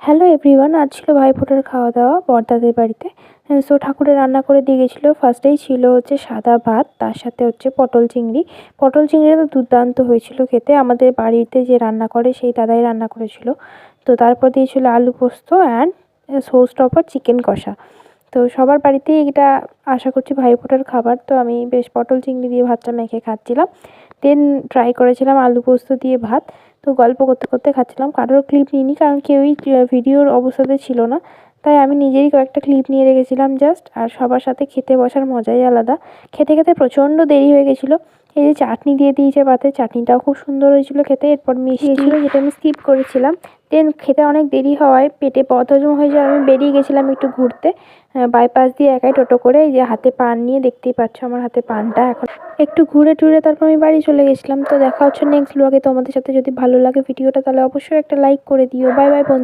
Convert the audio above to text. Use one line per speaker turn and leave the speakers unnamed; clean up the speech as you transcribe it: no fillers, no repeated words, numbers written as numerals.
Hello everyone, আজ ছিল ভাইফোঁটার খাওয়া দাওয়া বড়দাদের বাড়িতে। সো ঠাকুরের রান্না করে দিয়ে গেছিলো। ফার্স্টেই ছিল হচ্ছে সাদা ভাত, তার সাথে হচ্ছে পটল চিংড়ি। পটল চিংড়িটা তো দুর্দান্ত হয়েছিল খেতে, আমাদের বাড়িতে যে রান্না করে সেই দাদাই রান্না করেছিল। তো তারপর দিয়েছিল আলু পোস্ত অ্যান্ড সৌস টপার চিকেন কষা। তো সবার বাড়িতেই এটা আশা করছি ভাইফোঁটার খাবার। তো আমি বেশ পটল চিংড়ি দিয়ে ভাতটা মেখে খাচ্ছিলাম। দেন ট্রাই করেছিলাম আলু পোস্ত দিয়ে ভাত। তো গল্প করতে করতে খাচ্ছিলাম, কারোর ক্লিপ নিইনি কারণ কেউই ভিডিওর অবস্থাতে ছিল না, তাই আমি নিজেই কয়েকটা ক্লিপ নিয়ে রেখেছিলাম জাস্ট। আর সবার সাথে খেতে বসার মজাই আলাদা। খেতে খেতে প্রচণ্ড দেরি হয়ে গেছিলো। এই যে চাটনি দিয়ে দিয়েছে ভাতে, চাটনিটাও খুব সুন্দর হয়েছিল খেতে। এরপর মিষ্টি ছিল যেটা আমি স্কিপ করেছিলাম। দেন খেতে অনেক দেরি হওয়ায় পেটে বদহজম হয়ে যাওয়ায় আমি বেরিয়ে গেছিলাম একটু ঘুরতে, বাইপাস দিয়ে একাই টোটো করে। এই যে হাতে পান নিয়ে, দেখতেই পাচ্ছ আমার হাতে পানটা। এখন একটু ঘুরে টুরে তারপর আমি বাড়ি চলে গেছিলাম। তো দেখা হচ্ছে নেক্সট ব্লগে তোমাদের সাথে। যদি ভালো লাগে ভিডিওটা তাহলে অবশ্যই একটা লাইক করে দিও। বাই বাই বন্ধু।